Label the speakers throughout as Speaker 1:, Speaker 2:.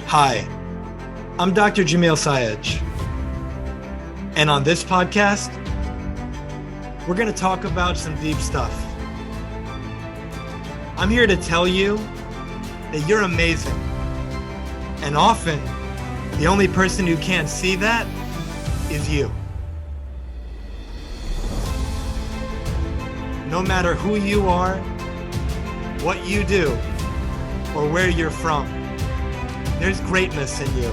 Speaker 1: Hi, I'm Dr. Jamil Sayed, and on this podcast, we're going to talk about some deep stuff. I'm here to tell you that you're amazing, and often, the only person who can't see that is you. No matter who you are, what you do, or where you're from, there's greatness in you.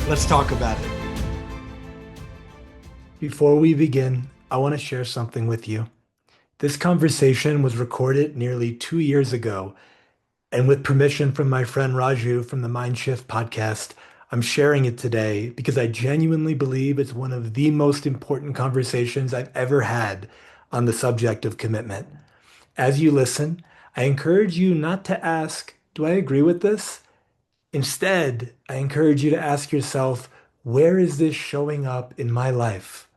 Speaker 1: Let's talk about it. Before we begin, I want to share something with you. This conversation was recorded nearly 2 years ago, and with permission from my friend Raju from the Mindshift podcast, I'm sharing it today because I genuinely believe it's one of the most important conversations I've ever had on the subject of commitment. As you listen, I encourage you not to ask, do I agree with this? Instead, I encourage you to ask yourself, where is this showing up in my life?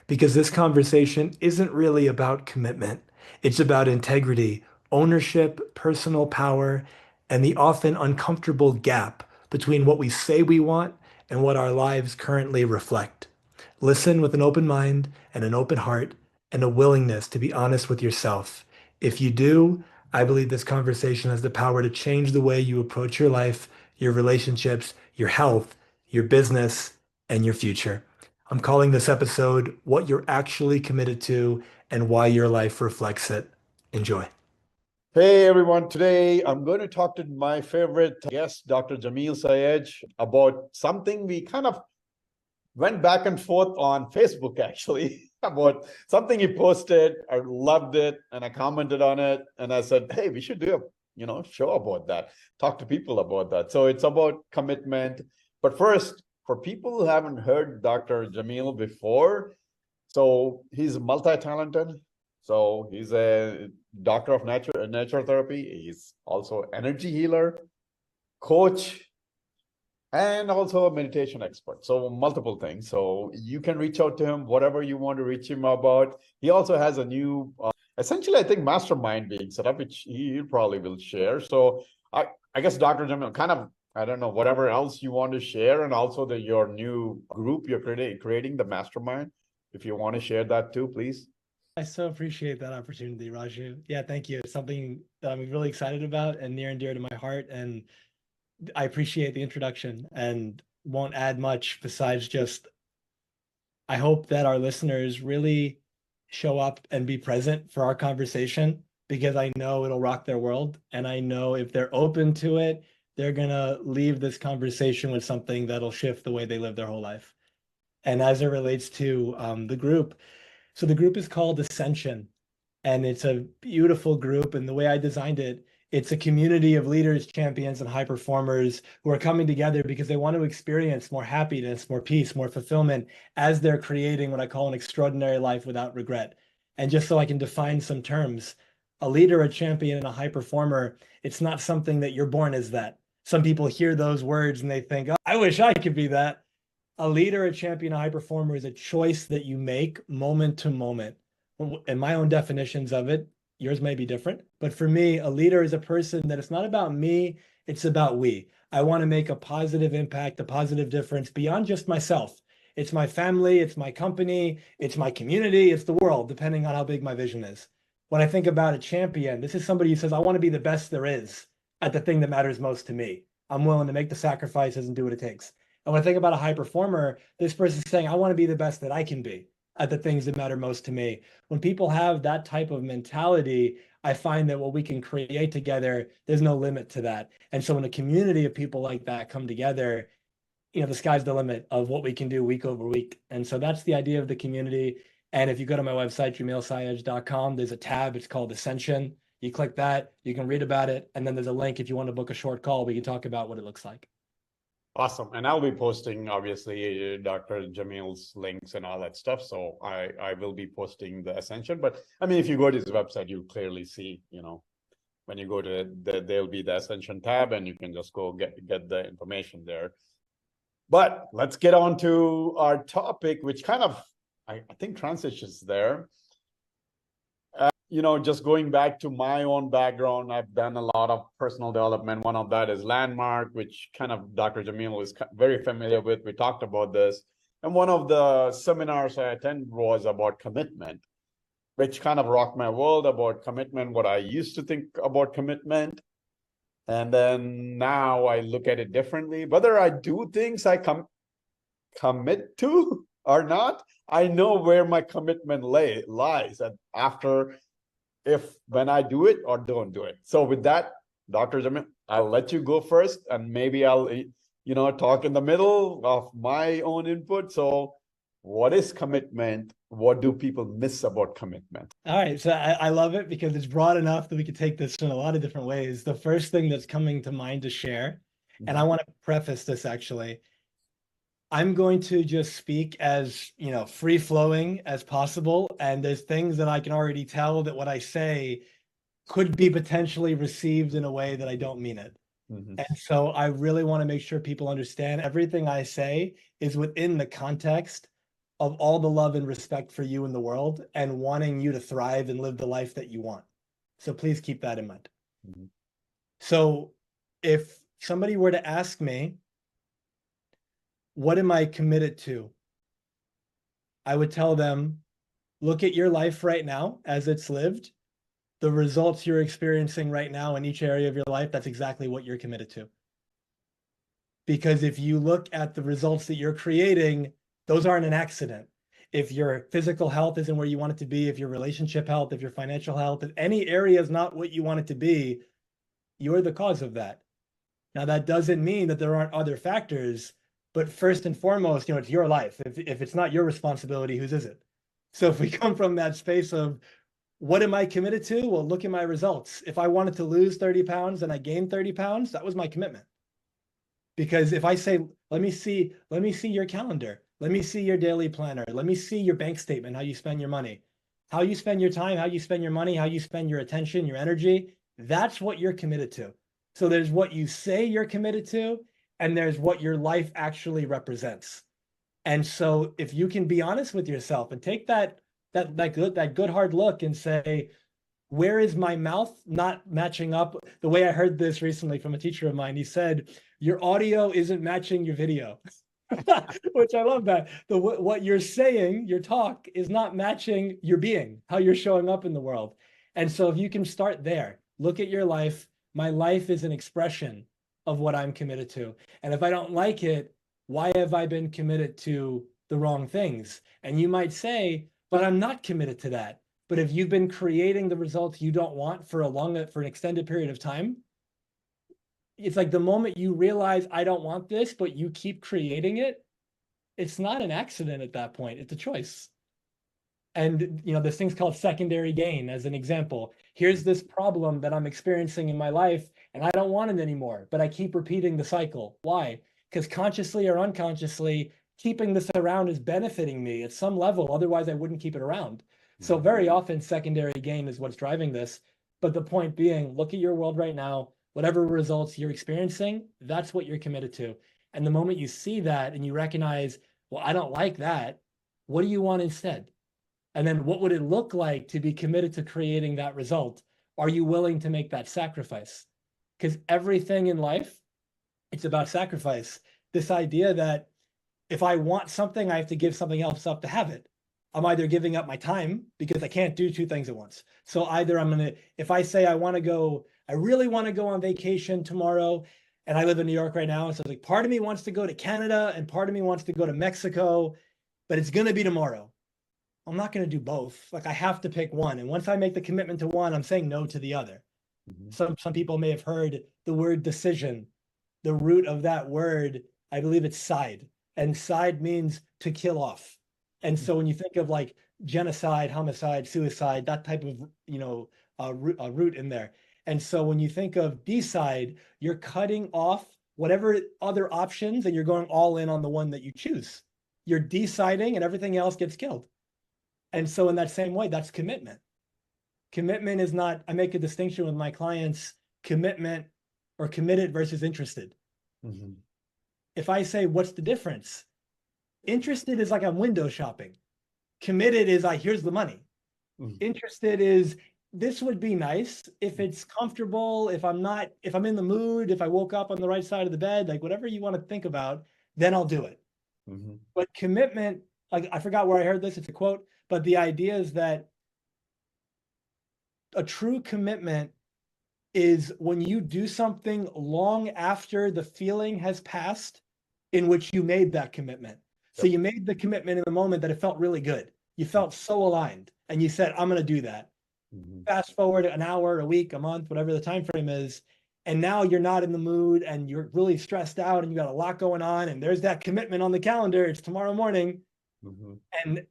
Speaker 1: Because this conversation isn't really about commitment. It's about integrity, ownership, personal power, and the often uncomfortable gap between what we say we want and what our lives currently reflect. Listen with an open mind and an open heart and a willingness to be honest with yourself. If you do, I believe this conversation has the power to change the way you approach your life, your relationships, your health, your business, and your future. I'm calling this episode What You're Actually Committed to and Why Your Life Reflects It. Enjoy.
Speaker 2: Hey everyone, today I'm going to talk to my favorite guest, Dr. Jamil Sayed, about something we kind of went back and forth on Facebook actually, about something he posted. I loved it and I commented on it and I said, hey, we should do a show about that, talk to people about that. So it's about commitment. But first, for people who haven't heard Dr. Jamil before, so he's multi-talented. So he's a doctor of nature therapy. He's also energy healer, coach, and also a meditation expert. So multiple things. So you can reach out to him, whatever you want to reach him about. He also has a new, essentially, I think, mastermind being set up, which he probably will share. So I guess, Dr. Jamil, kind of, I don't know, whatever else you want to share, and also your new group you're creating, the mastermind. If you want to share that too, please.
Speaker 1: I so appreciate that opportunity, Raju. Yeah, thank you. It's something that I'm really excited about and near and dear to my heart. And I appreciate the introduction and won't add much besides just, I hope that our listeners really show up and be present for our conversation because I know it'll rock their world. And I know if they're open to it, they're going to leave this conversation with something that'll shift the way they live their whole life. And as it relates to the group, so the group is called Ascension, and it's a beautiful group. And the way I designed it, it's a community of leaders, champions, and high performers who are coming together because they want to experience more happiness, more peace, more fulfillment as they're creating what I call an extraordinary life without regret. And just so I can define some terms, a leader, a champion, and a high performer, it's not something that you're born as that. Some people hear those words and they think, oh, I wish I could be that. A leader, a champion, a high performer is a choice that you make moment to moment. And my own definitions of it, yours may be different, but for me, a leader is a person that it's not about me, it's about we. I want to make a positive impact, a positive difference beyond just myself. It's my family, it's my company, it's my community, it's the world, depending on how big my vision is. When I think about a champion, this is somebody who says, I want to be the best there is at the thing that matters most to me. I'm willing to make the sacrifices and do what it takes. And when I think about a high performer, this person's saying, I want to be the best that I can be at the things that matter most to me. When people have that type of mentality, I find that what we can create together, there's no limit to that. And so when a community of people like that come together, the sky's the limit of what we can do week over week. And so that's the idea of the community. And if you go to my website, jamilsayed.com, there's a tab, it's called Ascension. You click that, you can read about it. And then there's a link if you want to book a short call, we can talk about what it looks like.
Speaker 2: Awesome. And I'll be posting, obviously, Dr. Jamil's links and all that stuff. So I will be posting the Ascension. But I mean, if you go to his website, you'll clearly see, when you go to there'll be the Ascension tab and you can just go get the information there. But let's get on to our topic, which kind of, I think, transitions there. just going back to my own background, I've done a lot of personal development. One of that is Landmark, which kind of Dr. Jamil is very familiar with. We talked about this. And one of the seminars I attended was about commitment, which kind of rocked my world about commitment, what I used to think about commitment. And then now I look at it differently. Whether I do things I commit to or not, I know where my commitment lies after, when I do it or don't do it. So with that, Dr. Jamil, I'll let you go first, and maybe I'll talk in the middle of my own input. So what is commitment? What do people miss about commitment?
Speaker 1: All right, so I love it because it's broad enough that we could take this in a lot of different ways. The first thing that's coming to mind to share, and I want to preface this actually, I'm going to just speak as, free flowing as possible. And there's things that I can already tell that what I say could be potentially received in a way that I don't mean it. And so I really want to make sure people understand everything I say is within the context of all the love and respect for you in the world and wanting you to thrive and live the life that you want. So please keep that in mind. So if somebody were to ask me, what am I committed to? I would tell them, look at your life right now as it's lived. The results you're experiencing right now in each area of your life, that's exactly what you're committed to. Because if you look at the results that you're creating, those aren't an accident. If your physical health isn't where you want it to be, if your relationship health, if your financial health, if any area is not what you want it to be, you're the cause of that. Now, that doesn't mean that there aren't other factors, but first and foremost, it's your life. If it's not your responsibility, whose is it? So if we come from that space of, what am I committed to? Well, look at my results. If I wanted to lose 30 pounds and I gained 30 pounds, that was my commitment. Because if I say, let me see your calendar, let me see your daily planner, let me see your bank statement, how you spend your money, how you spend your time, how you spend your money, how you spend your attention, your energy, that's what you're committed to. So there's what you say you're committed to, and there's what your life actually represents. And so if you can be honest with yourself and take that good hard look and say, where is my mouth not matching up? The way I heard this recently from a teacher of mine, he said, your audio isn't matching your video, which I love that. What you're saying, your talk, is not matching your being, how you're showing up in the world. And so if you can start there, look at your life. My life is an expression of what I'm committed to. And if I don't like it, why have I been committed to the wrong things? And you might say, but I'm not committed to that. But if you've been creating the results you don't want for an extended period of time, it's like the moment you realize I don't want this, but you keep creating it, it's not an accident at that point. It's a choice. And there's things called secondary gain as an example. Here's this problem that I'm experiencing in my life, and I don't want it anymore, but I keep repeating the cycle. Why? Because consciously or unconsciously, keeping this around is benefiting me at some level. Otherwise, I wouldn't keep it around. So very often secondary gain is what's driving this. But the point being, look at your world right now, whatever results you're experiencing, that's what you're committed to. And the moment you see that and you recognize, well, I don't like that, what do you want instead? And then what would it look like to be committed to creating that result? Are you willing to make that sacrifice? Because everything in life, it's about sacrifice. This idea that if I want something, I have to give something else up to have it. I'm either giving up my time because I can't do two things at once. So either if I say I really want to go on vacation tomorrow, and I live in New York right now, so it's like part of me wants to go to Canada and part of me wants to go to Mexico, but it's going to be tomorrow. I'm not going to do both. Like, I have to pick one. And once I make the commitment to one, I'm saying no to the other. Some people may have heard the word decision. The root of that word, I believe it's side. And side means to kill off. And so when you think of like genocide, homicide, suicide, that type of root in there. And so when you think of decide, you're cutting off whatever other options and you're going all in on the one that you choose. You're deciding and everything else gets killed. And so in that same way, that's commitment. Commitment is not, I make a distinction with my clients, commitment or committed versus interested. If I say, what's the difference? Interested is like I'm window shopping. Committed is here's the money. Interested is this would be nice if it's comfortable, if I'm in the mood, if I woke up on the right side of the bed, like whatever you want to think about, then I'll do it.
Speaker 2: Mm-hmm.
Speaker 1: But commitment, like I forgot where I heard this, it's a quote, but the idea is that a true commitment is when you do something long after the feeling has passed in which you made that commitment. So
Speaker 2: Yep.
Speaker 1: you made the commitment in the moment that it felt really good. You felt so aligned and you said, I'm going to do that.
Speaker 2: Mm-hmm.
Speaker 1: Fast forward an hour, a week, a month, whatever the time frame is, and now you're not in the mood and you're really stressed out and you got a lot going on and there's that commitment on the calendar. It's tomorrow morning,
Speaker 2: Mm-hmm.
Speaker 1: and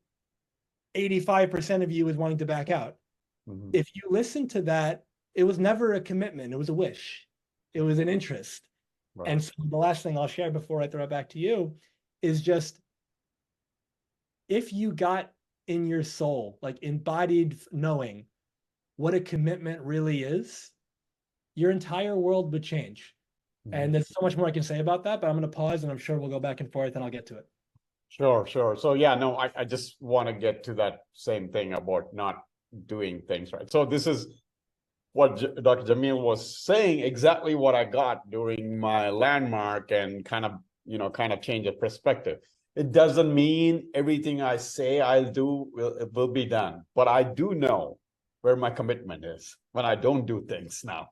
Speaker 1: 85% of you is wanting to back out.
Speaker 2: Mm-hmm.
Speaker 1: If you listen to that, it was never a commitment. It was a wish. It was an interest.
Speaker 2: Right.
Speaker 1: And so the last thing I'll share before I throw it back to you is just, if you got in your soul, like embodied knowing what a commitment really is, your entire world would change.
Speaker 2: Mm-hmm.
Speaker 1: And there's so much more I can say about that, but I'm going to pause and I'm sure we'll go back and forth and I'll get to it.
Speaker 2: Sure, sure. So yeah, no, I just want to get to that same thing about not doing things right. So this is what Dr. Jamil was saying, exactly what I got during my landmark, and kind of change of perspective. It doesn't mean everything I say I'll do will be done, but I do know where my commitment is when I don't do things now,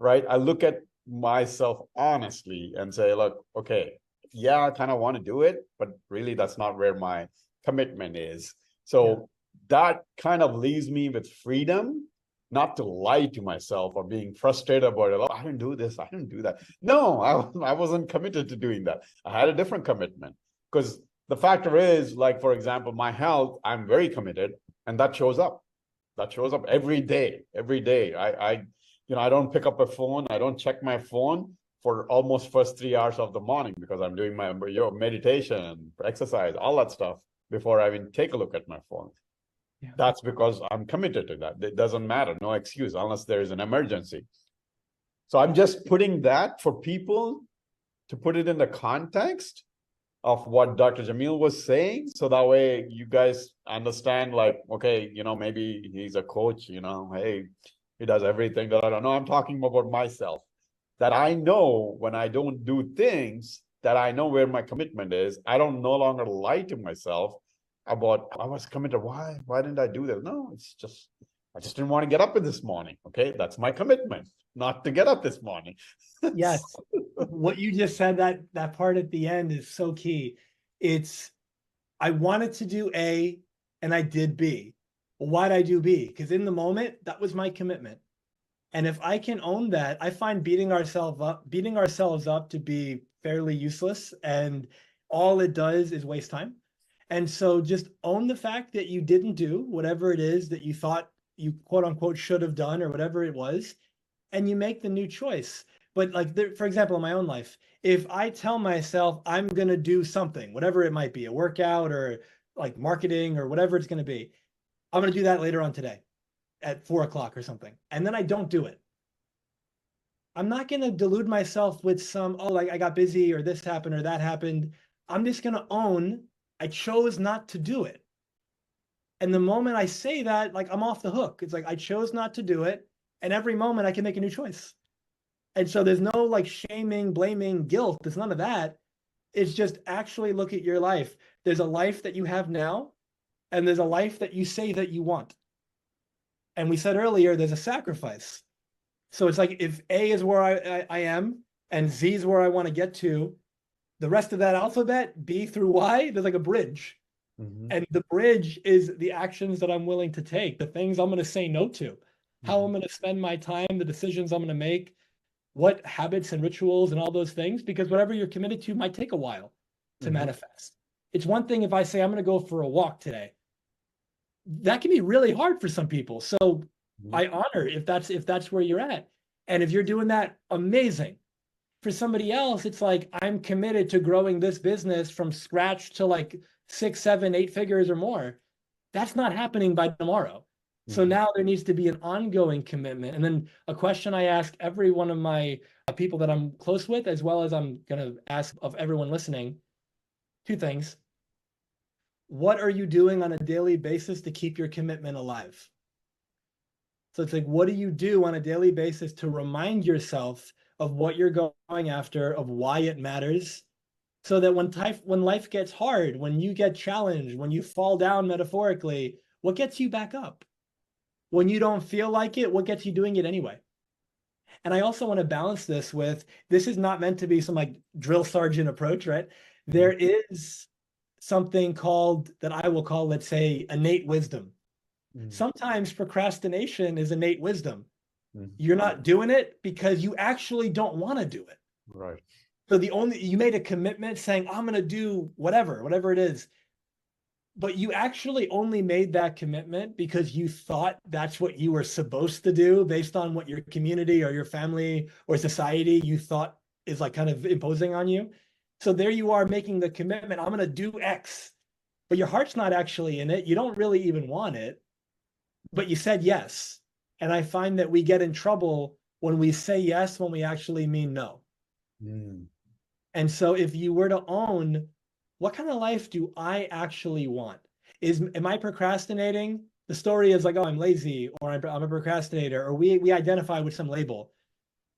Speaker 2: right? I look at myself honestly and say, look, okay, yeah, I kind of want to do it, but really that's not where my commitment is. So that kind of leaves me with freedom, not to lie to myself or being frustrated about it. Oh, I didn't do this, I didn't do that. No, I wasn't committed to doing that. I had a different commitment, because the factor is, like, for example, my health, I'm very committed, and that shows up. That shows up every day. Every day. I don't pick up a phone. I don't check my phone for almost first 3 hours of the morning, because I'm doing my meditation, exercise, all that stuff before I even take a look at my phone.
Speaker 1: Yeah.
Speaker 2: That's because I'm committed to that. It doesn't matter. No excuse unless there is an emergency. So I'm just putting that for people to put it in the context of what Dr. Jamil was saying. So that way you guys understand, like, okay, maybe he's a coach, hey, he does everything that I don't know. I'm talking about myself, that I know when I don't do things, that I know where my commitment is. I don't no longer lie to myself about, I was committed. Why didn't I do that? No, it's just, I just didn't want to get up this morning. Okay. That's my commitment, not to get up this morning.
Speaker 1: Yes. What you just said, that part at the end is so key. It's, I wanted to do A and I did B. Well, why'd I do B? Because in the moment, that was my commitment. And if I can own that, I find beating ourselves up to be fairly useless. And all it does is waste time. And so just own the fact that you didn't do whatever it is that you thought you quote unquote should have done, or whatever it was, and you make the new choice. But like, for example, in my own life, if I tell myself I'm going to do something, whatever it might be, a workout or like marketing or whatever it's going to be, I'm going to do that later on today at 4 o'clock or something, and then I don't do it, I'm not going to delude myself with some, oh, like I got busy or this happened or that happened. I'm just going to own I chose not to do it. And the moment I say that, like, I'm off the hook. It's like I chose not to do it. And every moment I can make a new choice. And so there's no like shaming, blaming, guilt. There's none of that. It's just actually look at your life. There's a life that you have now, and there's a life that you say that you want. And we said earlier, there's a sacrifice. So it's like, if A is where I am and Z is where I want to get to, the rest of that alphabet, B through Y, there's like a bridge.
Speaker 2: Mm-hmm.
Speaker 1: And the bridge is the actions that I'm willing to take, the things I'm going to say no to, how I'm going to spend my time, the decisions I'm going to make, what habits and rituals and all those things, because whatever you're committed to might take a while to manifest. It's one thing if I say I'm going to go for a walk today. That can be really hard for some people. So I honor if that's where you're at. And if you're doing that, amazing. For somebody else, it's like, I'm committed to growing this business from scratch to like 6, 7, 8 figures or more. That's not happening by tomorrow. So now there needs to be an ongoing commitment. And then a question I ask every one of my people that I'm close with, as well as I'm going to ask of everyone listening, 2 things. What are you doing on a daily basis to keep your commitment alive? So it's like, what do you do on a daily basis to remind yourself of what you're going after, of why it matters, so that when life gets hard, when you get challenged, when you fall down metaphorically, what gets you back up? When you don't feel like it, what gets you doing it anyway? And I also want to balance this with, this is not meant to be some like drill sergeant approach, right? There is something called, that I will call, let's say, innate wisdom. Sometimes procrastination is innate wisdom. You're not doing it because you actually don't want to do it.
Speaker 2: Right.
Speaker 1: So you made a commitment saying, I'm going to do whatever it is. But you actually only made that commitment because you thought that's what you were supposed to do based on what your community or your family or society you thought is like kind of imposing on you. So there you are making the commitment, I'm going to do X, but your heart's not actually in it. You don't really even want it, but you said yes. And I find that we get in trouble when we say yes when we actually mean no. And so if you were to own, what kind of life do I actually want? Am I procrastinating? The story is like, oh, I'm lazy, or I'm a procrastinator, or we identify with some label.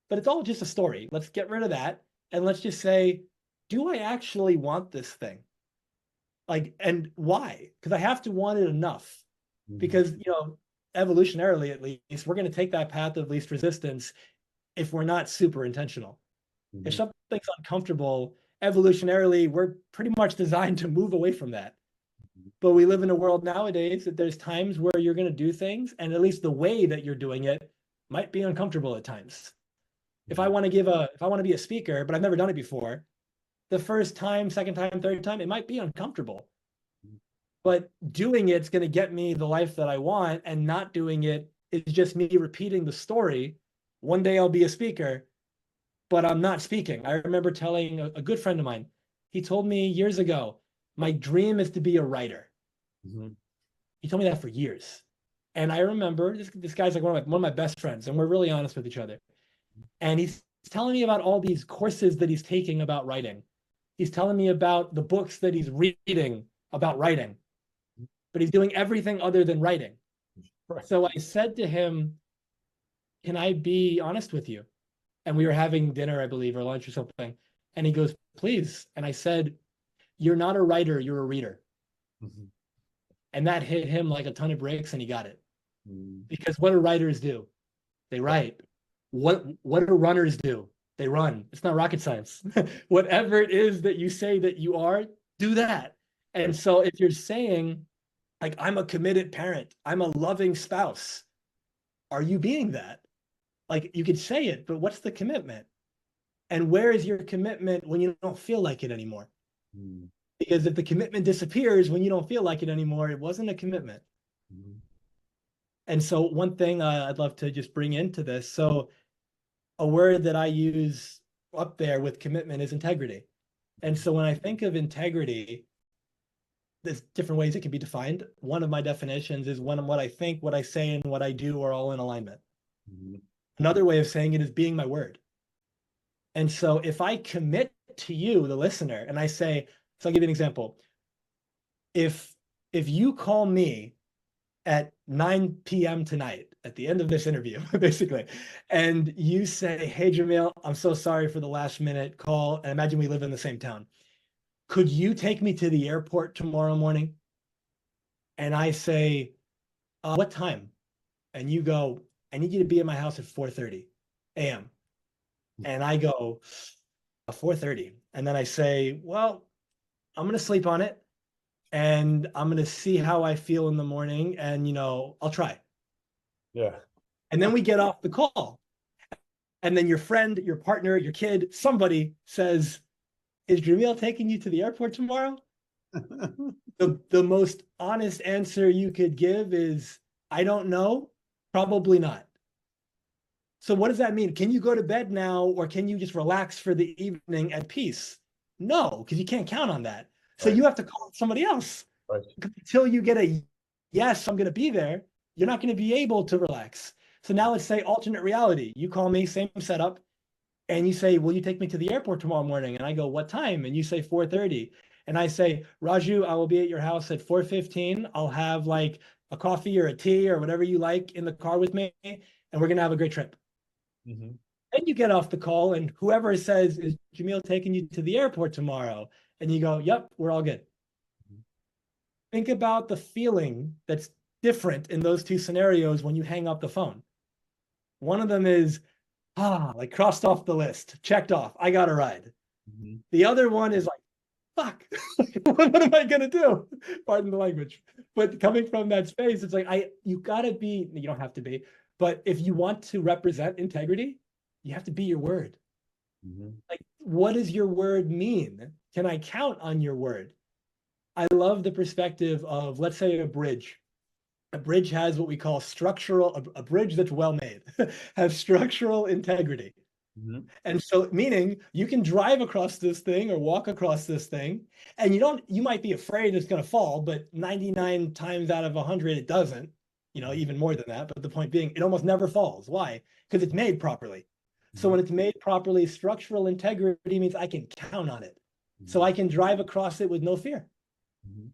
Speaker 1: But it's all just a story. Let's get rid of that. And let's just say, do I actually want this thing? Like, and why? Because I have to want it enough. Because, evolutionarily, at least, we're going to take that path of least resistance if we're not super intentional. If something's uncomfortable, evolutionarily, we're pretty much designed to move away from that. But we live in a world nowadays that there's times where you're going to do things, and at least the way that you're doing it might be uncomfortable at times. If I want to be a speaker, but I've never done it before, the first time, second time, third time, it might be uncomfortable. But doing it's going to get me the life that I want, and not doing it is just me repeating the story. One day I'll be a speaker, but I'm not speaking. I remember telling a good friend of mine, he told me years ago, my dream is to be a writer. He told me that for years. And I remember this guy's like one of my best friends, and we're really honest with each other. And he's telling me about all these courses that he's taking about writing. He's telling me about the books that he's reading about writing, but he's doing everything other than writing. Right. So I said to him, can I be honest with you? And we were having dinner, I believe, or lunch or something. And he goes, please. And I said, you're not a writer, you're a reader. And that hit him like a ton of bricks, and he got it. Because what do writers do? They write. What do runners do? They run. It's not rocket science. Whatever it is that you say that you are, do that. And so if you're saying, like, I'm a committed parent, I'm a loving spouse, are you being that? Like, you could say it, but what's the commitment? And where is your commitment when you don't feel like it anymore? Because if the commitment disappears when you don't feel like it anymore, it wasn't a commitment. And so one thing I'd love to just bring into this. So a word that I use up there with commitment is integrity. And so when I think of integrity, there's different ways it can be defined. One of my definitions is when what I think, what I say, and what I do are all in alignment. Another way of saying it is being my word. And so if I commit to you, the listener, and I say, so I'll give you an example. If you call me at 9 p.m. tonight, at the end of this interview, basically, and you say, hey, Jamil, I'm so sorry for the last minute call, and imagine we live in the same town. Could you take me to the airport tomorrow morning? And I say, what time? And you go, I need you to be at my house at 4:30 a.m. And I go, 4:30. And then I say, well, I'm going to sleep on it, and I'm going to see how I feel in the morning, and, I'll try.
Speaker 2: Yeah.
Speaker 1: And then we get off the call. And then your friend, your partner, your kid, somebody says, is Jamil taking you to the airport tomorrow? The most honest answer you could give is, I don't know, probably not. So what does that mean? Can you go to bed now, or can you just relax for the evening at peace? No, because you can't count on that. So you have to call somebody else. Until you get a yes, I'm going to be there, you're not going to be able to relax. So now let's say alternate reality. You call me, same setup, and you say, will you take me to the airport tomorrow morning? And I go, what time? And you say 4:30. And I say, Raju, I will be at your house at 4:15. I'll have like a coffee or a tea or whatever you like in the car with me, and we're going to have a great trip.
Speaker 2: Mhm.
Speaker 1: And you get off the call, and whoever says, is Jamil taking you to the airport tomorrow? And you go, yep, we're all good. Think about the feeling that's different in those two scenarios when you hang up the phone. One of them is, like crossed off the list, checked off, I got a ride.
Speaker 2: Mhm.
Speaker 1: The other one is like, fuck, what am I gonna do? Pardon the language. But coming from that space, it's like, you gotta be, you don't have to be, but if you want to represent integrity, you have to be your word.
Speaker 2: Mhm.
Speaker 1: Like, what does your word mean? Can I count on your word? I love the perspective of, let's say, a bridge. A bridge has what we call structural, a bridge that's well made, has structural integrity.
Speaker 2: Mhm.
Speaker 1: And so, meaning you can drive across this thing or walk across this thing, and you might be afraid it's going to fall, but 99 times out of 100, it doesn't, even more than that. But the point being, it almost never falls. Why? Because it's made properly. So when it's made properly, structural integrity means I can count on it. So I can drive across it with no fear.
Speaker 2: Mhm.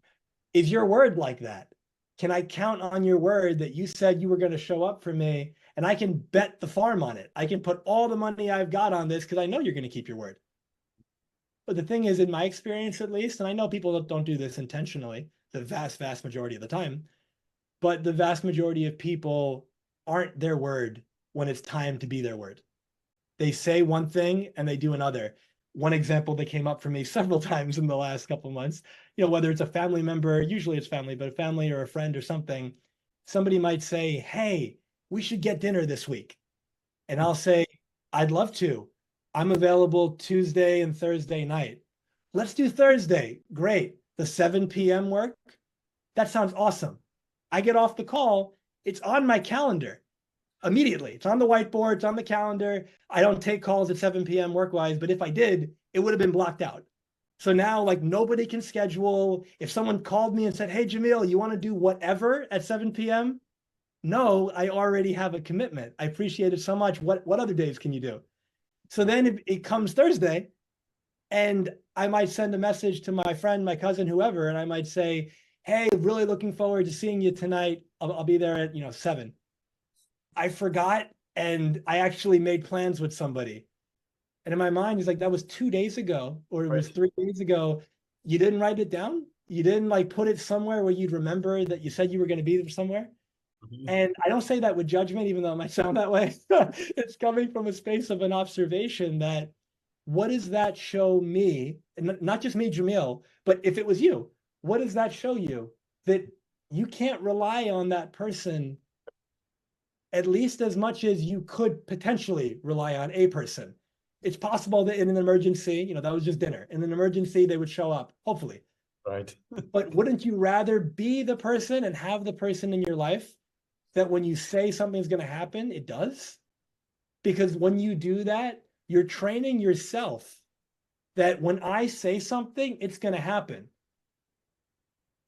Speaker 1: Is your word like that? Can I count on your word that you said you were going to show up for me, and I can bet the farm on it? I can put all the money I've got on this because I know you're going to keep your word. But the thing is, in my experience at least, and I know people don't do this intentionally, the vast, vast majority of the time, but the vast majority of people aren't their word when it's time to be their word. They say one thing and they do another. One example that came up for me several times in the last couple of months, whether it's a family member, usually it's family, but a family or a friend or something, somebody might say, hey, we should get dinner this week. And I'll say, I'd love to. I'm available Tuesday and Thursday night. Let's do Thursday. Great. The 7 p.m. work? That sounds awesome. I get off the call. It's on my calendar immediately. It's on the whiteboard, it's on the calendar. I don't take calls at 7 p.m. work-wise, but if I did, it would have been blocked out. So now, like, nobody can schedule. If someone called me and said, hey, Jamil, you want to do whatever at 7 p.m.? No, I already have a commitment. I appreciate it so much. What other days can you do? So then it comes Thursday, and I might send a message to my friend, my cousin, whoever, and I might say, hey, really looking forward to seeing you tonight. I'll be there at 7. I forgot, and I actually made plans with somebody. And in my mind, he's like, that was 2 days ago, or it was
Speaker 2: Right.
Speaker 1: 3 days ago. You didn't write it down? You didn't like put it somewhere where you'd remember that you said you were going to be there somewhere?
Speaker 2: Mhm.
Speaker 1: And I don't say that with judgment, even though it might sound that way. It's coming from a space of an observation that, what does that show me? And not just me, Jamil, but if it was you, what does that show you? That you can't rely on that person at least as much as you could potentially rely on a person. It's possible that in an emergency, that was just dinner. In an emergency, they would show up, hopefully.
Speaker 2: Right.
Speaker 1: But wouldn't you rather be the person and have the person in your life that when you say something's going to happen, it does? Because when you do that, you're training yourself that when I say something, it's going to happen.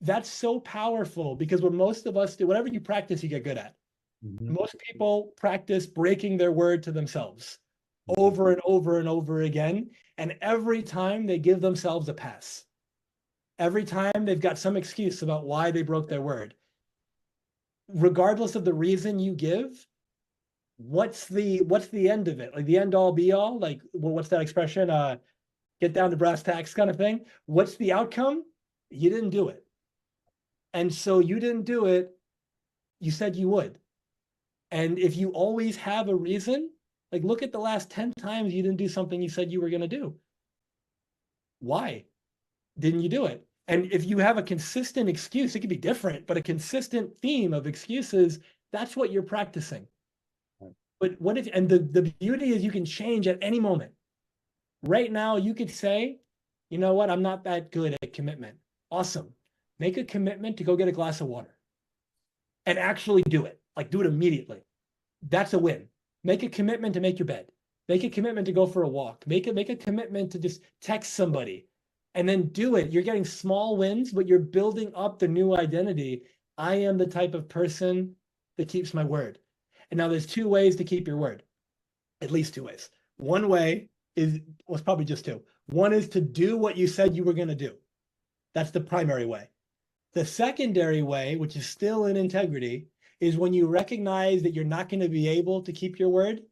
Speaker 1: That's so powerful because what most of us do, whatever you practice, you get good at.
Speaker 2: Mhm.
Speaker 1: Most people practice breaking their word to themselves
Speaker 2: Mhm.
Speaker 1: over and over and over again. And every time they give themselves a pass. Every time they've got some excuse about why they broke their word. Regardless of the reason you give, what's the end of it? Like the end all be all? Like, well, what's that expression? Get down to brass tacks kind of thing. What's the outcome? You didn't do it. And so you didn't do it. You said you would. And if you always have a reason, like look at the last 10 times you didn't do something you said you were going to do. Why didn't you do it? And if you have a consistent excuse, it could be different, but a consistent theme of excuses, that's what you're practicing. But what if, and the beauty is you can change at any moment. Right now, you could say, you know what, I'm not that good at commitment. Awesome. Make a commitment to go get a glass of water and actually do it. Like do it immediately. That's a win. Make a commitment to make your bed. Make a commitment to go for a walk. Make a commitment to just text somebody and then do it. You're getting small wins, but you're building up the new identity. I am the type of person that keeps my word. And now there's two ways to keep your word, at least two ways. One way was probably just two. One is to do what you said you were going to do. That's the primary way. The secondary way, which is still in integrity, is when you recognize that you're not going to be able to keep your word,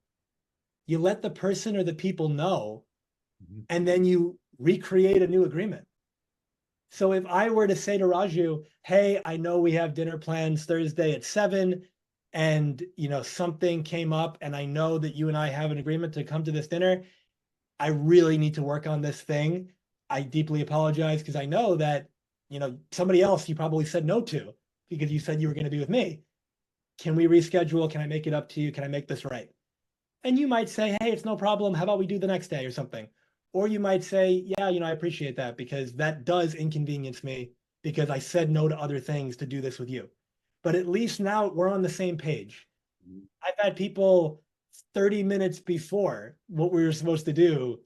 Speaker 1: you let the person or the people know, and then you recreate a new agreement. So if I were to say to Raju, hey, I know we have dinner plans Thursday at 7, and something came up, and I know that you and I have an agreement to come to this dinner. I really need to work on this thing. I deeply apologize because I know that, somebody else you probably said no to because you said you were going to be with me. Can we reschedule? Can I make it up to you? Can I make this right? And you might say, hey, it's no problem. How about we do the next day or something? Or you might say, yeah, I appreciate that because that does inconvenience me because I said no to other things to do this with you. But at least now we're on the same page. I've had people 30 minutes before what we were supposed to do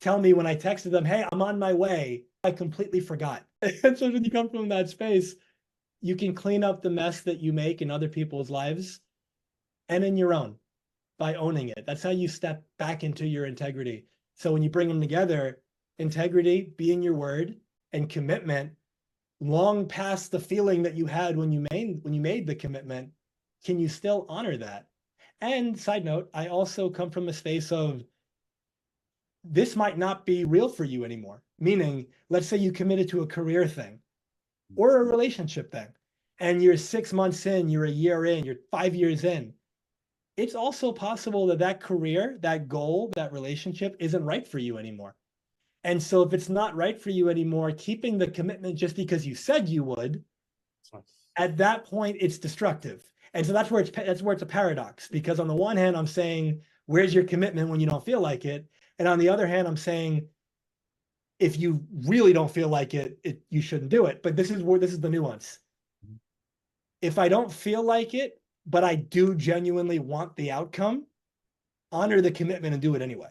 Speaker 1: tell me when I texted them, hey, I'm on my way. I completely forgot. And so when you come from that space, you can clean up the mess that you make in other people's lives and in your own by owning it. That's how you step back into your integrity. So when you bring them together, integrity, being your word, and commitment, long past the feeling that you had when you made the commitment, can you still honor that? And side note, I also come from a space of this might not be real for you anymore. Meaning, let's say you committed to a career thing or a relationship thing, and you're 6 months in, you're a year in, you're 5 years in. It's also possible that that career, that goal, that relationship isn't right for you anymore. And so if it's not right for you anymore, keeping the commitment just because you said you would, at that point, it's destructive. And so that's where it's a paradox, because on the one hand, I'm saying, where's your commitment when you don't feel like it? And on the other hand, I'm saying, if you really don't feel like it, you shouldn't do it. But this is the nuance. If I don't feel like it, but I do genuinely want the outcome, honor the commitment and do it anyway.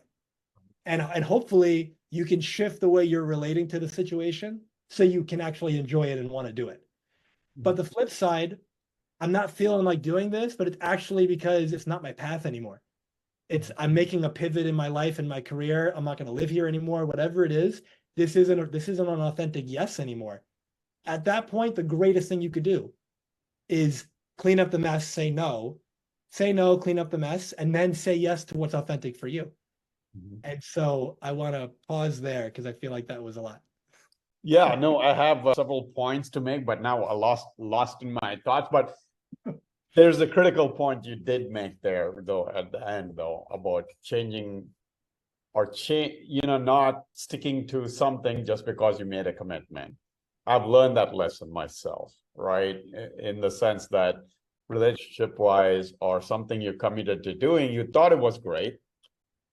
Speaker 1: And hopefully you can shift the way you're relating to the situation so you can actually enjoy it and want to do it. But the flip side, I'm not feeling like doing this, but it's actually because it's not my path anymore. I'm making a pivot in my life and my career. I'm not going to live here anymore, whatever it is. This isn't an authentic yes anymore. At that point, the greatest thing you could do is clean up the mess, say no, clean up the mess, and then say yes to what's authentic for you. And so I want to pause there because I feel like that was a lot.
Speaker 2: Yeah, no, I have several points to make, but now I lost in my thoughts. But there's a critical point you did make there, though, at the end, though, about changing or not sticking to something just because you made a commitment. I've learned that lesson myself, right? In the sense that relationship-wise or something you committed to doing, you thought it was great,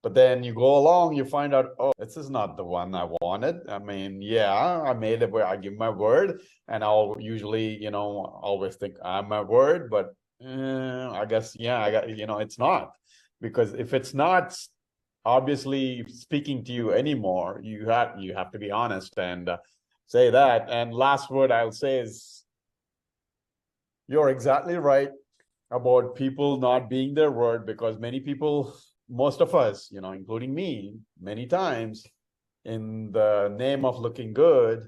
Speaker 2: but then you go along, you find out, oh, this is not the one I wanted. I mean, yeah, I made it where I give my word, and I'll usually, always think I'm my word, but I guess, yeah, I got, it's not. Because if it's not obviously speaking to you anymore, you have to be honest and say that. And last word I'll say is, you're exactly right about people not being their word, because many people, most of us, including me, many times, in the name of looking good,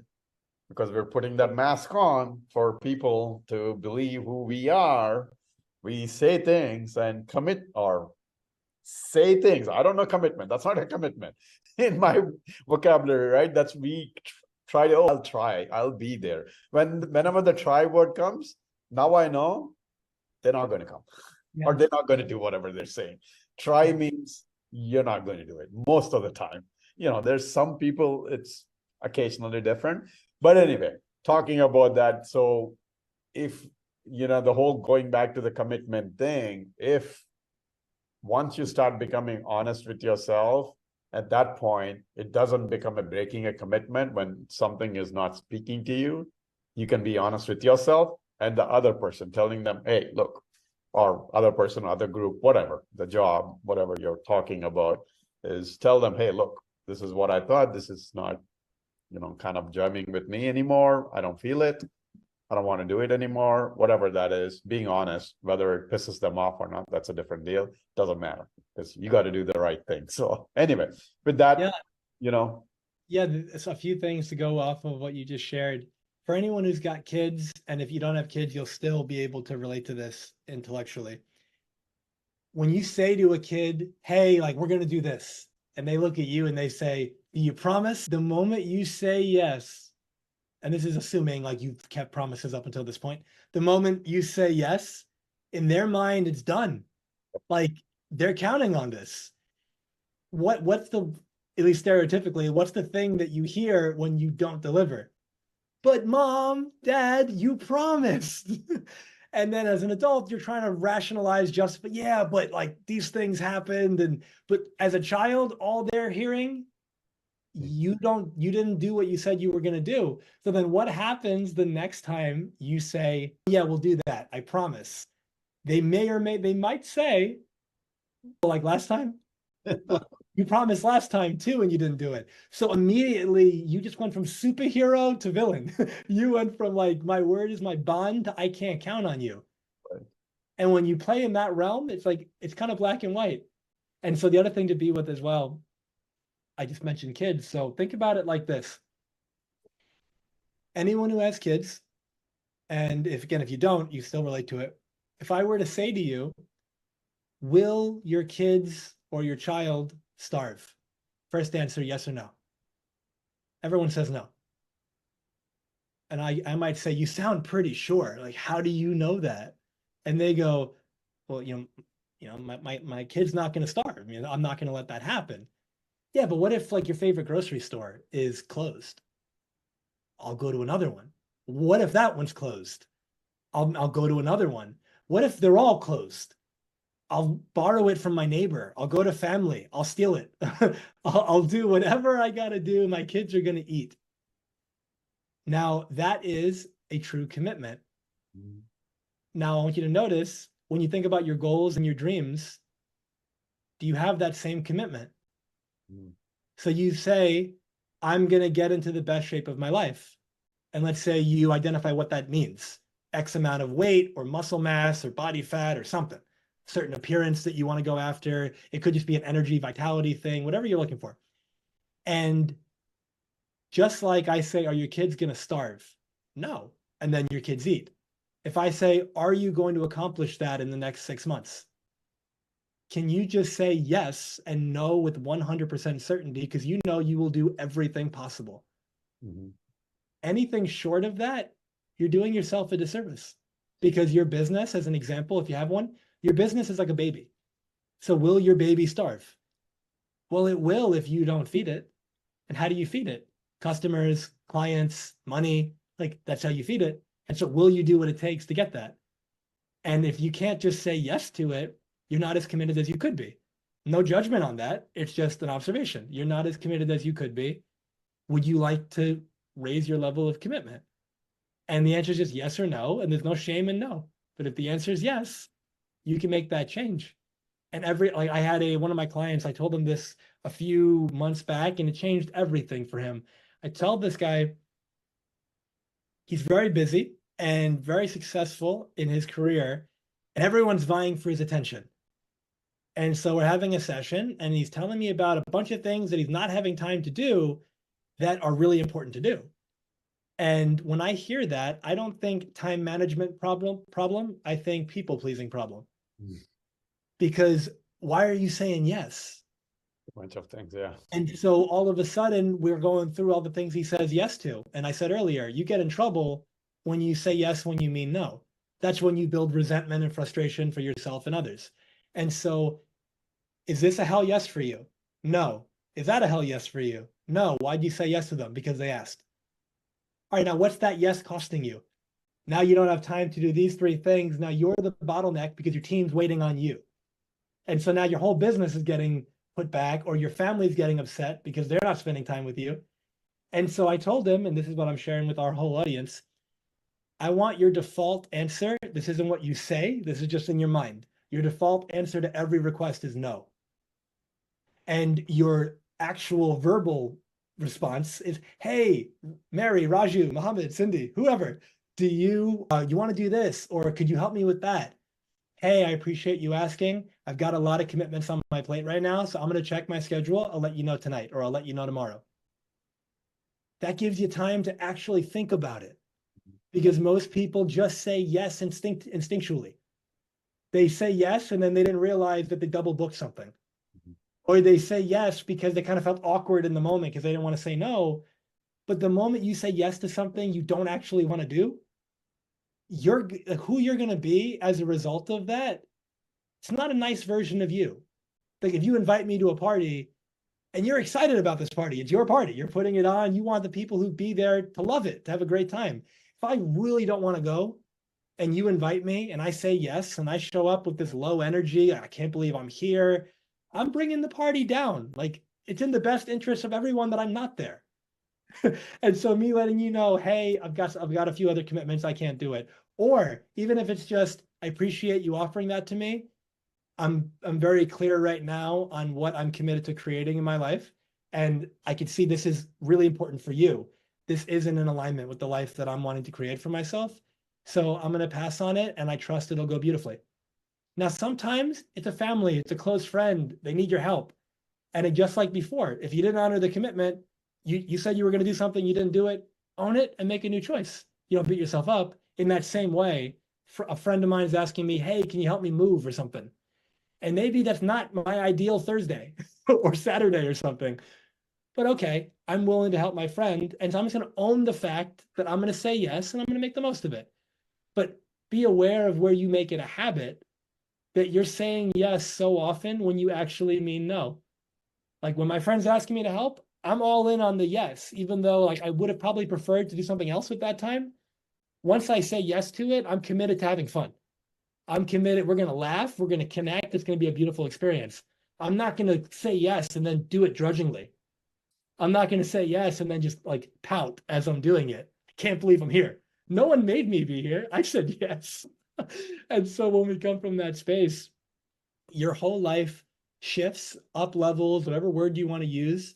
Speaker 2: because we're putting that mask on for people to believe who we are, we say things and commit or say things. I don't know commitment. That's not a commitment in my vocabulary, right? That's we try to, I'll be there. Whenever the try word comes, now I know they're not going to come. Yeah. Or they're not going to do whatever they're saying. Try means you're not going to do it most of the time. There's some people, it's occasionally different. But anyway, talking about that. So if, the whole going back to the commitment thing, if once you start becoming honest with yourself, at that point, it doesn't become breaking a commitment when something is not speaking to you. You can be honest with yourself and the other person, telling them, hey, look, or other person, other group, whatever, the job, whatever you're talking about, is tell them, hey, look, this is what I thought. This is not, kind of jamming with me anymore. I don't feel it. I don't want to do it anymore. Whatever that is, being honest, whether it pisses them off or not, that's a different deal. Doesn't matter, because you got to do the right thing. So anyway, with that,
Speaker 1: yeah, there's a few things to go off of what you just shared. for anyone who's got kids, and if you don't have kids, you'll still be able to relate to this intellectually. When you say to a kid, hey, like, we're going to do this, and they look at you and they say, do you promise? The moment you say yes, and this is assuming like you've kept promises up until this point, the moment you say yes, in their mind, it's done. Like, they're counting on this. What's the, at least stereotypically, what's the thing that you hear when you don't deliver? But mom, dad, you promised. And then as an adult, you're trying to rationalize but yeah, but like these things happened. But as a child, all they're hearing, you didn't do what you said you were going to do. So then what happens the next time you say, yeah, we'll do that, I promise? They might say, like last time, you promised last time too, and you didn't do it. So immediately you just went from superhero to villain. You went from like, my word is my bond to I can't count on you.
Speaker 2: Right.
Speaker 1: And when you play in that realm, it's like, it's kind of black and white. And so the other thing to be with as well, I just mentioned kids. So think about it like this. Anyone who has kids, and if you don't, you still relate to it. If I were to say to you, will your kids or your child starve? First answer, yes or no. Everyone says no. And I might say, you sound pretty sure. Like, how do you know that? And they go, well, my kid's not going to starve. I mean, I'm not going to let that happen. Yeah, but what if like your favorite grocery store is closed? I'll go to another one. What if that one's closed? I'll go to another one. What if they're all closed? I'll borrow it from my neighbor. I'll go to family. I'll steal it. I'll do whatever I got to do. My kids are going to eat. Now, that is a true commitment. Now, I want you to notice when you think about your goals and your dreams, do you have that same commitment? So you say, I'm going to get into the best shape of my life. And let's say you identify what that means. X amount of weight or muscle mass or body fat or something. Certain appearance that you want to go after. It could just be an energy, vitality thing, whatever you're looking for. And just like I say, are your kids going to starve? No. And then your kids eat. If I say, are you going to accomplish that in the next 6 months? Can you just say yes and no with 100% certainty? Because you know you will do everything possible. Anything short of that, you're doing yourself a disservice. Because your business, as an example, if you have one, your business is like a baby. So will your baby starve? Well, it will if you don't feed it. And how do you feed it? Customers, clients, money, like that's how you feed it. And so will you do what it takes to get that? And if you can't just say yes to it, you're not as committed as you could be. No judgment on that. It's just an observation. You're not as committed as you could be. Would you like to raise your level of commitment? And the answer is just yes or no. And there's no shame in no. But if the answer is yes, you can make that change. And I had one of my clients, I told him this a few months back, and it changed everything for him. I tell this guy, he's very busy and very successful in his career, and everyone's vying for his attention. And so we're having a session, and he's telling me about a bunch of things that he's not having time to do that are really important to do. And when I hear that, I don't think time management problem. I think people-pleasing problem. Because why are you saying yes?
Speaker 2: A bunch of things, yeah.
Speaker 1: And so all of a sudden, we're going through all the things he says yes to. And I said earlier, you get in trouble when you say yes when you mean no. That's when you build resentment and frustration for yourself and others. And so, is this a hell yes for you? No. Is that a hell yes for you? No. Why'd you say yes to them? Because they asked. All right, now what's that yes costing you? Now you don't have time to do these 3 things. Now you're the bottleneck because your team's waiting on you. And so now your whole business is getting put back, or your family's getting upset because they're not spending time with you. And so I told him, and this is what I'm sharing with our whole audience, I want your default answer. This isn't what you say. This is just in your mind. Your default answer to every request is no. And your actual verbal response is, hey, Mary, Raju, Mohammed, Cindy, whoever, do you want to do this? Or could you help me with that? Hey, I appreciate you asking. I've got a lot of commitments on my plate right now, so I'm going to check my schedule. I'll let you know tonight, or I'll let you know tomorrow. That gives you time to actually think about it. because most people just say yes instinctually. They say yes, and then they didn't realize that they double booked something. Or they say yes because they kind of felt awkward in the moment because they didn't want to say no. But the moment you say yes to something you don't actually want to do, you're who you're going to be as a result of that. It's not a nice version of you. Like if you invite me to a party and you're excited about this party, it's your party, you're putting it on, you want the people who be there to love it, to have a great time. If I really don't want to go and you invite me and I say yes and I show up with this low energy, I can't believe I'm here, I'm bringing the party down. Like it's in the best interest of everyone that I'm not there. And so me letting you know, hey, I've got a few other commitments, I can't do it. Or even if it's just, I appreciate you offering that to me. I'm very clear right now on what I'm committed to creating in my life. And I can see this is really important for you. This isn't in alignment with the life that I'm wanting to create for myself. So I'm going to pass on it and I trust it'll go beautifully. Now, sometimes it's a family, it's a close friend, they need your help. And it, just like before, if you didn't honor the commitment, you said you were going to do something, you didn't do it, own it and make a new choice. You don't beat yourself up. In that same way, a friend of mine is asking me, hey, can you help me move or something? And maybe that's not my ideal Thursday or Saturday or something. But okay, I'm willing to help my friend. And so I'm just going to own the fact that I'm going to say yes and I'm going to make the most of it. But be aware of where you make it a habit that you're saying yes so often when you actually mean no. Like when my friend's asking me to help, I'm all in on the yes, even though like I would have probably preferred to do something else at that time. Once I say yes to it, I'm committed to having fun. I'm committed. We're going to laugh. We're going to connect. It's going to be a beautiful experience. I'm not going to say yes and then do it drudgingly. I'm not going to say yes and then just like pout as I'm doing it. I can't believe I'm here. No one made me be here. I said yes. And so when we come from that space, your whole life shifts, up levels, whatever word you want to use.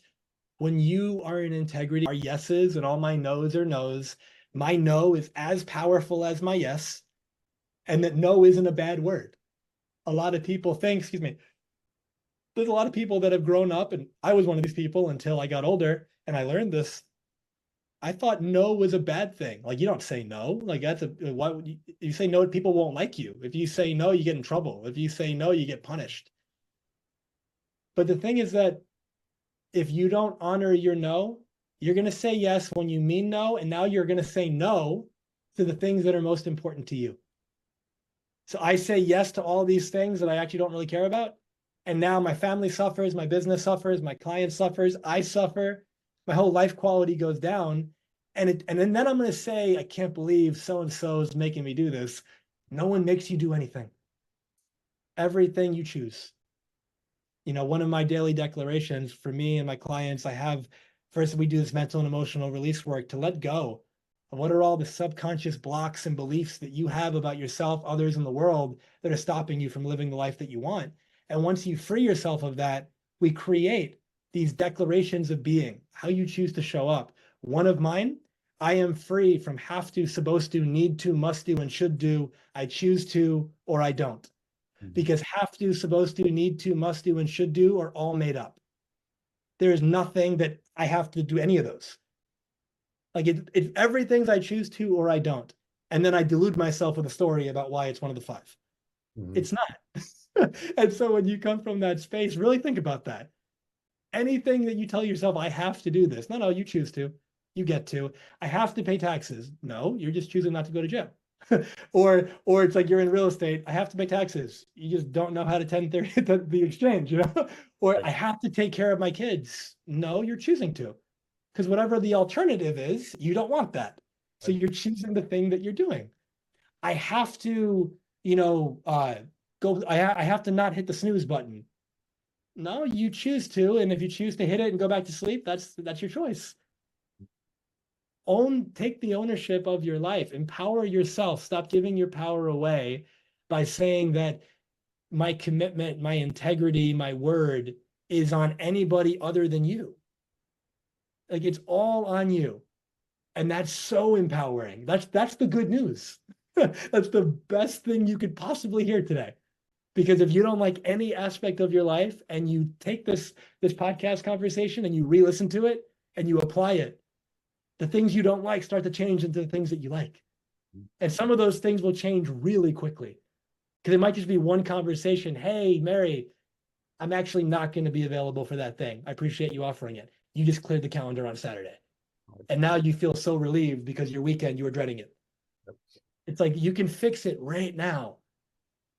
Speaker 1: When you are in integrity, our yeses and all my no's are no's. My no is as powerful as my yes, and that no isn't a bad word. A lot of people think, excuse me, there's a lot of people that have grown up, and I was one of these people until I got older and I learned this. I thought no was a bad thing. Like you don't say no. Like that's a why would you say no? People won't like you. If you say no, you get in trouble. If you say no, you get punished. But the thing is that if you don't honor your no, you're going to say yes when you mean no, and now you're going to say no to the things that are most important to you. So I say yes to all these things that I actually don't really care about. And now my family suffers, my business suffers, my client suffers, I suffer, my whole life quality goes down. And then I'm going to say, I can't believe so-and-so is making me do this. No one makes you do anything. Everything you choose. You know, one of my daily declarations for me and my clients, I have, first we do this mental and emotional release work to let go of what are all the subconscious blocks and beliefs that you have about yourself, others in the world that are stopping you from living the life that you want. And once you free yourself of that, we create these declarations of being, how you choose to show up. One of mine, I am free from have to, supposed to, need to, must do, and should do. I choose to, or I don't. Because have to, supposed to, need to, must do, and should do are all made up. There is nothing that I have to do any of those. Like it's everything's I choose to or I don't. And then I delude myself with a story about why it's one of the five. It's not. And so when you come from that space, really think about that. Anything that you tell yourself, I have to do this. No, you choose to. You get to. I have to pay taxes. No, you're just choosing not to go to jail. Or it's like you're in real estate. I have to pay taxes. You just don't know how to 1030 the exchange, you know? Or I have to take care of my kids. No, you're choosing to. Because whatever the alternative is, you don't want that. So you're choosing the thing that you're doing. I have to, I have to not hit the snooze button. No, you choose to. And if you choose to hit it and go back to sleep, that's your choice. Take the ownership of your life, empower yourself, stop giving your power away by saying that my commitment, my integrity, my word is on anybody other than you. Like it's all on you. And that's so empowering. That's the good news. That's the best thing you could possibly hear today. Because if you don't like any aspect of your life and you take this podcast conversation and you re-listen to it and you apply it, the things you don't like start to change into the things that you like. And some of those things will change really quickly because it might just be one conversation. Hey, Mary, I'm actually not going to be available for that thing. I appreciate you offering it. You just cleared the calendar on Saturday. And now you feel so relieved because your weekend, you were dreading it. It's like you can fix it right now.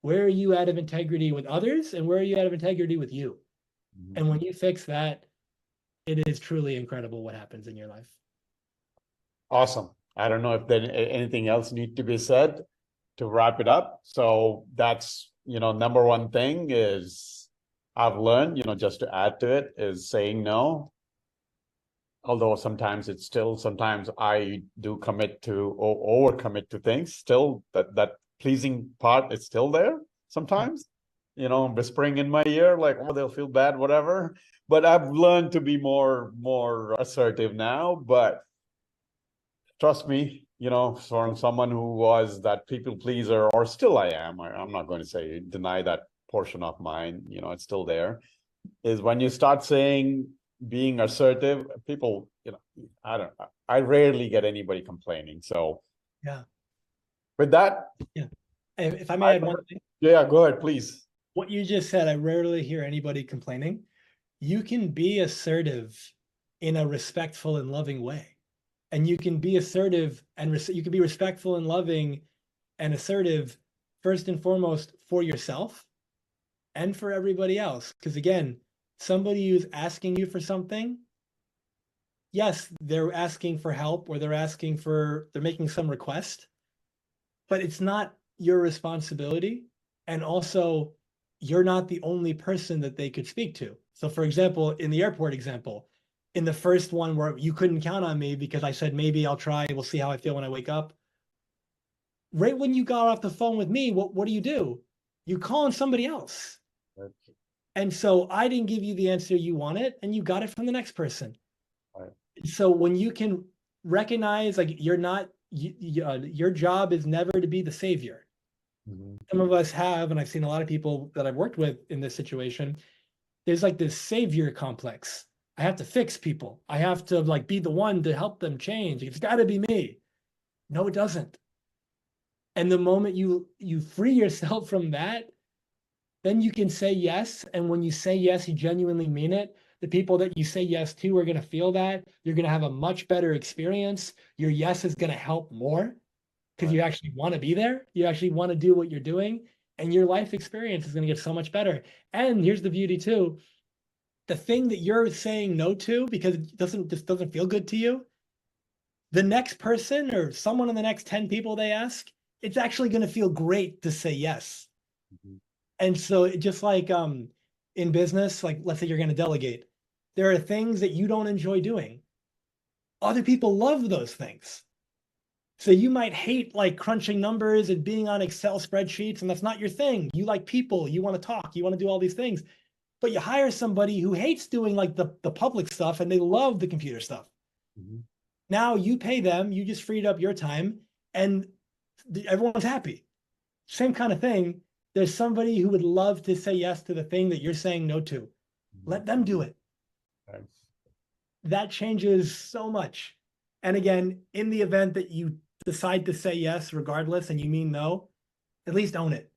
Speaker 1: Where are you out of integrity with others and where are you out of integrity with you? And when you fix that, it is truly incredible what happens in your life.
Speaker 2: Awesome. I don't know if there anything else need to be said to wrap it up. So that's, number one thing is I've learned, just to add to it, is saying no. Although sometimes sometimes I do commit to or overcommit to things. Still, that pleasing part is still there sometimes, whispering in my ear, like, oh, they'll feel bad, whatever. But I've learned to be more assertive now. But trust me, from someone who was that people pleaser, or still I am, I'm not going to deny that portion of mine, it's still there, is when you start saying being assertive, people, I rarely get anybody complaining. So
Speaker 1: yeah,
Speaker 2: with that,
Speaker 1: yeah. If I may add one thing.
Speaker 2: Yeah, go ahead, please.
Speaker 1: What you just said, I rarely hear anybody complaining. You can be assertive in a respectful and loving way. And you can be assertive and you can be respectful and loving and assertive first and foremost for yourself and for everybody else. Because again, somebody who's asking you for something, yes, they're asking for help or they're making some request, but it's not your responsibility. And also, you're not the only person that they could speak to. So for example, in the airport example, in the first one where you couldn't count on me because I said, maybe I'll try, we'll see how I feel when I wake up. Right when you got off the phone with me, what do? You call on somebody else.
Speaker 2: Right.
Speaker 1: And so I didn't give you the answer you wanted, and you got it from the next person.
Speaker 2: Right.
Speaker 1: So when you can recognize, like, you're not, your job is never to be the savior. Some of us have, and I've seen a lot of people that I've worked with in this situation, there's like this savior complex. I have to fix people. I have to like be the one to help them change. It's got to be me. No, it doesn't. And the moment you free yourself from that, then you can say yes. And when you say yes, you genuinely mean it. The people that you say yes to are going to feel that. You're going to have a much better experience. Your yes is going to help more because you actually want to be there. You actually want to do what you're doing. And your life experience is going to get so much better. And here's the beauty too. The thing that you're saying no to because it doesn't feel good to you, the next person or someone in the next 10 people they ask, it's actually going to feel great to say yes. And so it just like in business, like let's say you're going to delegate, there are things that you don't enjoy doing. Other people love those things. So you might hate like crunching numbers and being on Excel spreadsheets, and that's not your thing. You like people, you want to talk, you want to do all these things. But you hire somebody who hates doing like the public stuff and they love the computer stuff. Now you pay them, you just freed up your time and everyone's happy. Same kind of thing. There's somebody who would love to say yes to the thing that you're saying no to. Let them do it. That changes so much. And again, in the event that you decide to say yes regardless and you mean no, at least own it.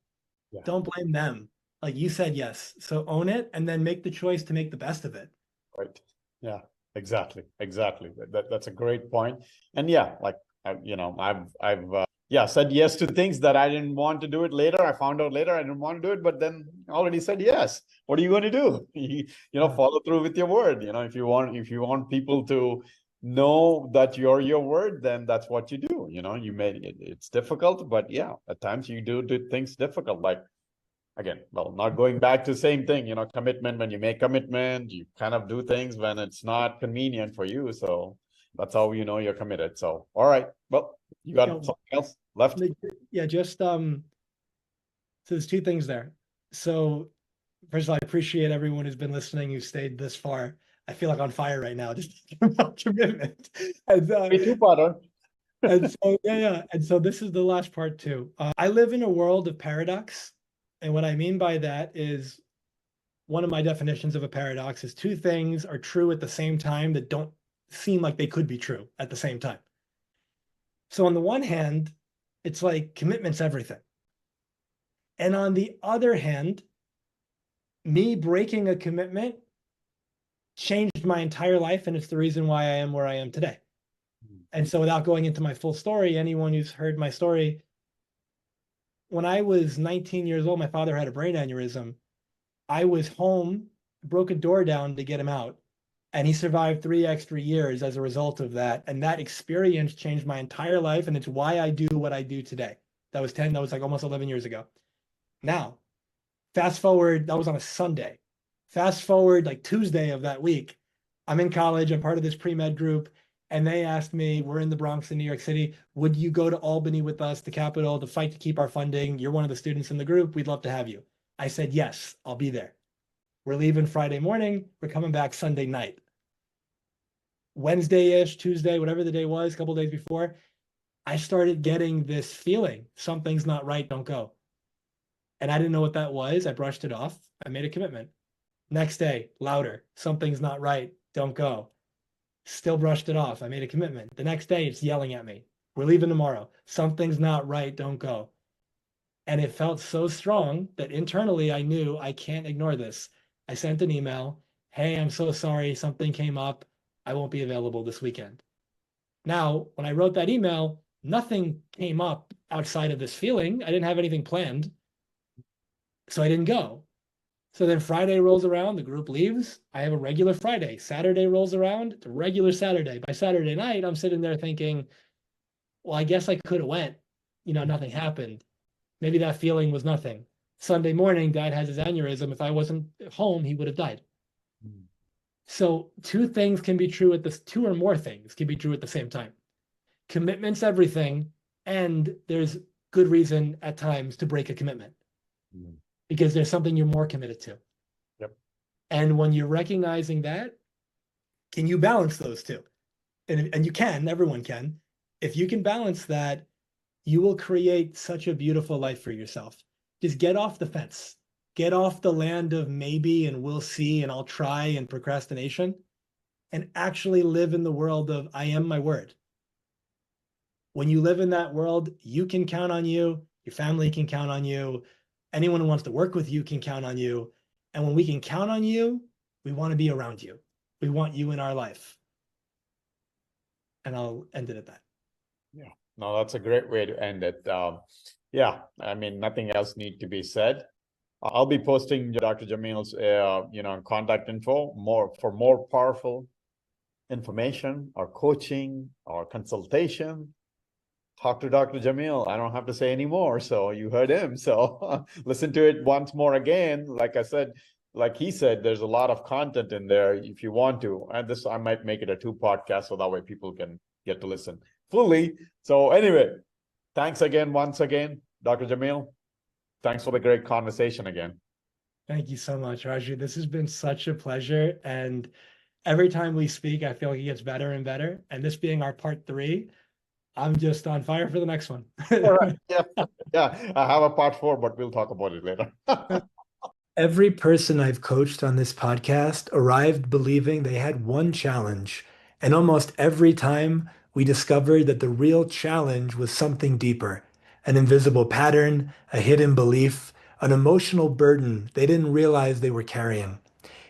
Speaker 1: Yeah. Don't blame them. Like you said yes. So own it and then make the choice to make the best of it.
Speaker 2: Right. Yeah, exactly. That's a great point. And yeah, like, I've said yes to things that I didn't want to do it later. I found out later I didn't want to do it, but then already said yes. What are you going to do? Follow through with your word. If you want people to know that you're your word, then that's what you do. You made it. It's difficult, but yeah, at times you do things difficult. Like, again, well, not going back to the same thing, commitment. When you make commitment, you kind of do things when it's not convenient for you. So that's how you're committed. So, all right. Well, you got something else left?
Speaker 1: Yeah, just so there's two things there. So first of all, I appreciate everyone who's been listening, who stayed this far. I feel like on fire right now, just about commitment. And,
Speaker 2: Me too, Potter.
Speaker 1: And so yeah. And so this is the last part too. I live in a world of paradox. And what I mean by that is one of my definitions of a paradox is two things are true at the same time that don't seem like they could be true at the same time. So on the one hand, It's like commitment's everything. And on the other hand, me breaking a commitment changed my entire life, and it's the reason why I am where I am today. And so without going into my full story, anyone who's heard my story, when I was 19 years old, my father had a brain aneurysm. I was home, broke a door down to get him out, and he survived 3 extra years as a result of that. And that experience changed my entire life, and it's why I do what I do today. That was like almost 11 years ago. Now, fast forward, that was on a Sunday. Fast forward like Tuesday of that week, I'm in college, I'm part of this pre-med group, and they asked me, we're in the Bronx in New York City, would you go to Albany with us, the capital, to fight to keep our funding? You're one of the students in the group, we'd love to have you. I said, yes, I'll be there. We're leaving Friday morning, we're coming back Sunday night. Wednesday-ish, Tuesday, whatever the day was, a couple days before, I started getting this feeling, something's not right, don't go. And I didn't know what that was. I brushed it off. I made a commitment. Next day, louder, something's not right, don't go. Still brushed it off. I made a commitment. The next day, it's yelling at me. We're leaving tomorrow. Something's not right, don't go. And it felt so strong that internally I knew I can't ignore this. I sent an email. Hey, I'm so sorry. Something came up. I won't be available this weekend. Now, when I wrote that email, nothing came up outside of this feeling. I didn't have anything planned. So I didn't go. So then Friday rolls around, the group leaves. I have a regular Friday. Saturday rolls around, it's a regular Saturday. By Saturday night, I'm sitting there thinking, well, I guess I could have went. Nothing happened. Maybe that feeling was nothing. Sunday morning, Dad has his aneurysm. If I wasn't home, he would have died. So two or more things can be true at the same time. Commitment's everything, and there's good reason at times to break a commitment. Because there's something you're more committed to.
Speaker 2: Yep.
Speaker 1: And when you're recognizing that, can you balance those two? And you can, everyone can. If you can balance that, you will create such a beautiful life for yourself. Just get off the fence. Get off the land of maybe and we'll see and I'll try and procrastination, and actually live in the world of I am my word. When you live in that world, you can count on you, your family can count on you, anyone who wants to work with you can count on you. And when we can count on you, we want to be around you. We want you in our life. And I'll end it at that.
Speaker 2: Yeah, no, that's a great way to end it. Yeah, I mean, nothing else need to be said. I'll be posting Dr. Jamil's, contact info for more powerful information or coaching or consultation. Talk to Dr. Jamil. I don't have to say any more. So you heard him. So listen to it once more again. Like I said, like he said, there's a lot of content in there if you want to. And I might make it a 2 podcast so that way people can get to listen fully. So anyway, thanks again, once again, Dr. Jamil. Thanks for the great conversation again.
Speaker 1: Thank you so much, Raju. This has been such a pleasure. And every time we speak, I feel like it gets better and better. And this being our part 3, I'm just on fire for the next one.
Speaker 2: All right. Yeah. I have a part 4, but we'll talk about it later.
Speaker 1: Every person I've coached on this podcast arrived believing they had one challenge. And almost every time we discovered that the real challenge was something deeper, an invisible pattern, a hidden belief, an emotional burden they didn't realize they were carrying.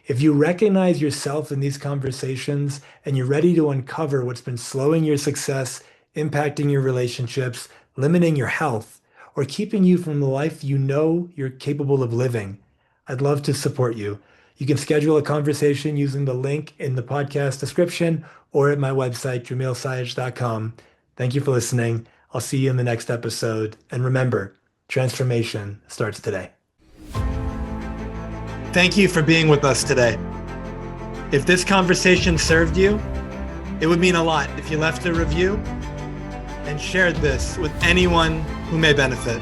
Speaker 1: If you recognize yourself in these conversations and you're ready to uncover what's been slowing your success, impacting your relationships, limiting your health, or keeping you from the life you know you're capable of living, I'd love to support you. You can schedule a conversation using the link in the podcast description or at my website, jamilsayed.com. Thank you for listening. I'll see you in the next episode. And remember, transformation starts today. Thank you for being with us today. If this conversation served you, it would mean a lot if you left a review and shared this with anyone who may benefit.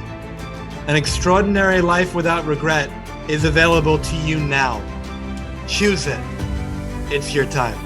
Speaker 1: An extraordinary life without regret is available to you now. Choose it. It's your time.